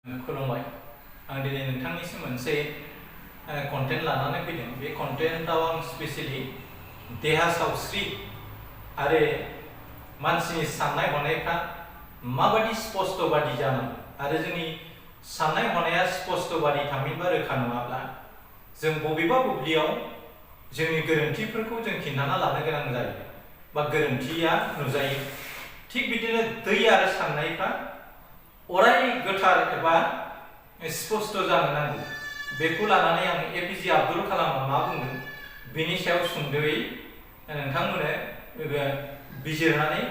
खुलुमबाय आं दिनै नोंथांनिसिम मोनसे कन्टेन्ट लानानै फैदों। बे कन्टेन्टआव आं स्पेसियली देहा सावस्रि आरो मानसिनि साननाय हनायफ्रा माबायदि स्पष्ट बादि जानांगौ आरो जोंनि साननाय हनाया स्पष्ट बादि थामहिनबा रोखा नङाब्ला जों बबेबा बुब्लियाव जोंनि गोरोन्थिफोरखौ जों खिन्थाना लानो गोनां जायो बा गोरोन्थिया नुजायो। थिग बिदिनो दै आरो साननायफ्रा अराय गोथार एबा स्पष्ट जानो नांगौ। बेखौ लानानै आं एपिजे आब्दुल कालामआ मा बुंदों बेनि सायाव सुंद'यै नोंथांमोननो बिजिरनानै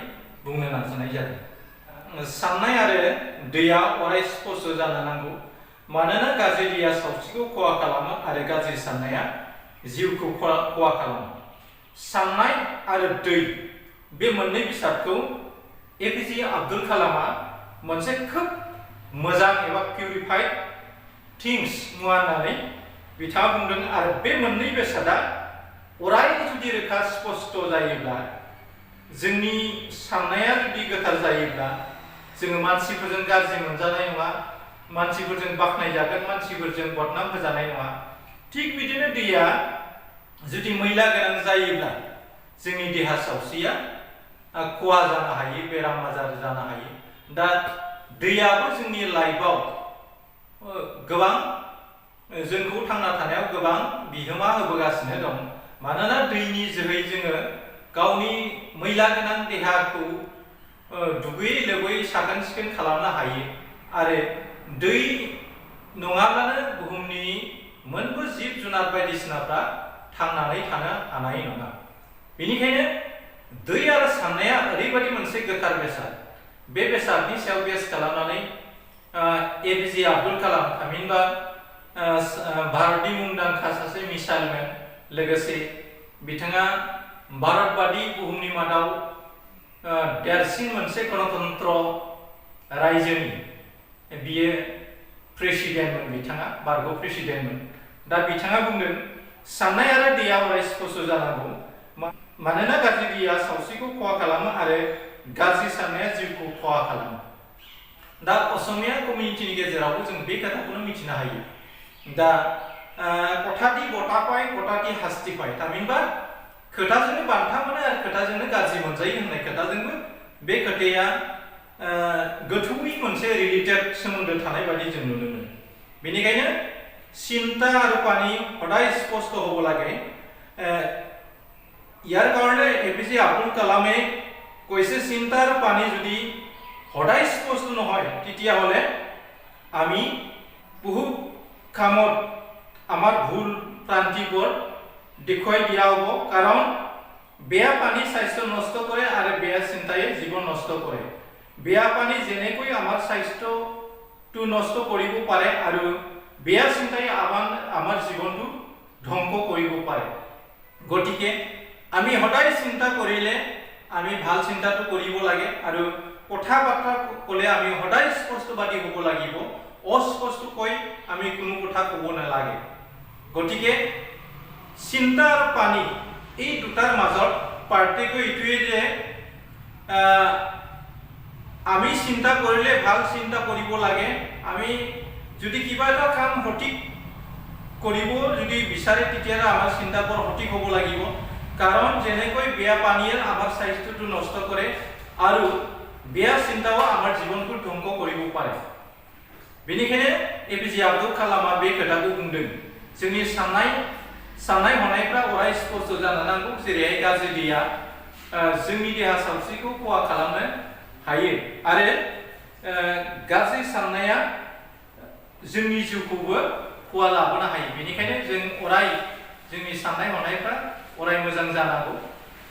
बुंनो नाजानाय जादों। साननाय आरो दैया अराय स्पष्ट जानो नांगौ, मानोना गाज्रि दैया सावस्रिखौ खहा खालामो आरो गाज्रि साननाया जिउखौ खहा खालामो। साननाय आरो दै बे मोननै बेसादखौ एपिजे आब्दुल कालामआ मोनसे खोब मोजां एबा पिउरिफाइड थिंग्स मुवा होननानै बिथाङा बुंदों आरो बे मोननै बेसादा अराय जुदि रोखा स्पष्ट जायोब्ला, जोंनि साननाया जुदि गोथार जायोब्ला जोङो मानसिफोरजों गाज्रि मोनजानाय नङा, मानसिफोरजों बाख्नायजागोन, मानसिफोरजों बदनाम होजानाय नङा। थिग बिदिनो दैया जुदि मैला गोनां जायोब्ला जोंनि देहा सावस्रिया खहा जानो हायो, बेराम आजार जानो हायो। दा दैयाबो जोंनि लाइफआव गोबां जोंखौ थांना थानायाव गोबां बिहोमा होबोगासिनो दं। मानोना दैनि जोहै जोङो गावनि मैला गोनां देहाखौ दुगैयै लोबै साखोन सिखोन खालामनो हायो आरो दै नङाब्लानो बुहुमनि मोनबो जिब जुनार बायदिसिनाफ्रा थांनानै थानो हानाय नङा। बेनिखायनो दै आरो साननाया ओरैबायदि मोनसे गोथार बेसाद। बे बेसादनि सायाव बेस खालामनानै एपिजे आब्दुल कालाम थामहिनबा भारतनि मुंदांखा सासे मिसाइलमेन, लोगोसे बिथाङा भारतबादि बुहुमनि मादाव देरसिन मोनसे गणतन्त्र रायजोनि बियो प्रेसिडेन्टमोन, बिथाङा भारत प्रेसिडेन्टमोन। दा बिथाङा बुंदों साननाय आरो दैया अराय स्पष्ट जानांगौ, मानोना गाज्रि दैया सावस्रिखौ खहा खालामो आरो गाज्रि साननाया जिउखौ खहा खालामो। दा असमिया कमिउनिटिनि गेजेरावबो जों बे खोथाखौनो मिथिनो हायो। दा कथाथि गटापाय कथाथि हास्तिपाय थामहिनबा खोथाजोंनो बान्था मोनो आरो खोथाजोंनो गाज्रि मोनजायो होननाय खोथाजोंबो बे खोथाया गोथौयै मोनसे रिलेटेड सोमोन्दो थानाय बायदि जों नुनो मोनो। बेनिखायनो চিন্তা আৰু পানী সদায় স্পষ্ট হ'ব লাগে। ইয়াৰ কাৰণে এপিজে আব্দুল কালামে কৈছে চিন্তা আৰু পানী যদি সদায় স্পষ্ট নহয় তেতিয়াহ'লে আমি বহুত কামত আমাৰ ভুল প্ৰান্তিবোৰ দেখুৱাই দিয়া হ'ব। কাৰণ বেয়া পানী স্বাস্থ্য নষ্ট কৰে আৰু বেয়া চিন্তাই জীৱন নষ্ট কৰে। বেয়া পানী যেনেকৈ আমাৰ স্বাস্থ্যটো নষ্ট কৰিব পাৰে আৰু বেয়া চিন্তাই আমাৰ জীৱনটো ধ্বংস কৰিব পাৰে। গতিকে আমি সদায় চিন্তা কৰিলে আমি ভাল চিন্তাটো কৰিব লাগে আৰু কথা বাৰ্তা ক'লে আমি সদায় স্পষ্টবাদী হ'ব লাগিব, অস্পষ্টকৈ আমি কোনো কথা ক'ব নালাগে। গতিকে চিন্তা আৰু পানী এই দুটাৰ মাজত পাৰ্থক্য এইটোৱে যে আমি চিন্তা কৰিলে ভাল চিন্তা কৰিব লাগে। আমি যদি কিবা এটা কাম সঠিক কৰিব যদি বিচাৰে তেতিয়াহ'লে আমাৰ চিন্তাবোৰ সঠিক হ'ব লাগিব। কাৰণ যেনেকৈ বেয়া পানীয়ে আমাৰ স্বাস্থ্যটো নষ্ট কৰে আৰু বেয়া চিন্তাও আমাৰ জীৱনটো ধ্বংস কৰিব পাৰে। बेनिखायनो एपिजे आब्दुल कालामआ बे खोथाखौ बुंदों जोंनि साननाय हनायफ्रा अराय स्पष्ट जानो नांगौ। जेरैहाय गाज्रि दैया जोंनि देहा सावस्रिखौ खहा खालामनो हायो आरो गाज्रि साननाया जोंनि जिउखौबो खहा लाबोनो हायो। बेनिखायनो जों अराय जोंनि साननाय हनायफ्रा अराय मोजां जानांगौ।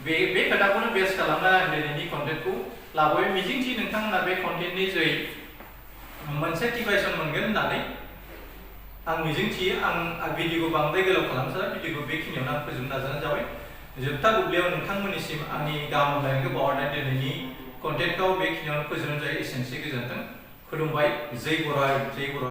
बे खोथाखौनो बेस खालामना आं दिनैनि कन्टेन्टखौ लाबोयो। मिजिंथि नोंथांमोना बे कन्टेन्टनि जोहै मोनसे टिभाइसन मोनगोन होननानै आं मिजिंथियो। आं भिडिअखौ बांद्राय गोलाव खालामसोला, भिडिअखौ बेखिनियावनो आं फोजोबनो नाजानाय जाबाय। जोबथा बुब्लियाव नोंथांमोननिसिम आंनि गाहाम हामलायनायखौ बावहरनाय दिनैनि कन्टेन्टखौ बेखिनियावनो फोजोबनाय जायो। एसेनोसै, गोजोन्थों, खुलुमबाय, जय बर'।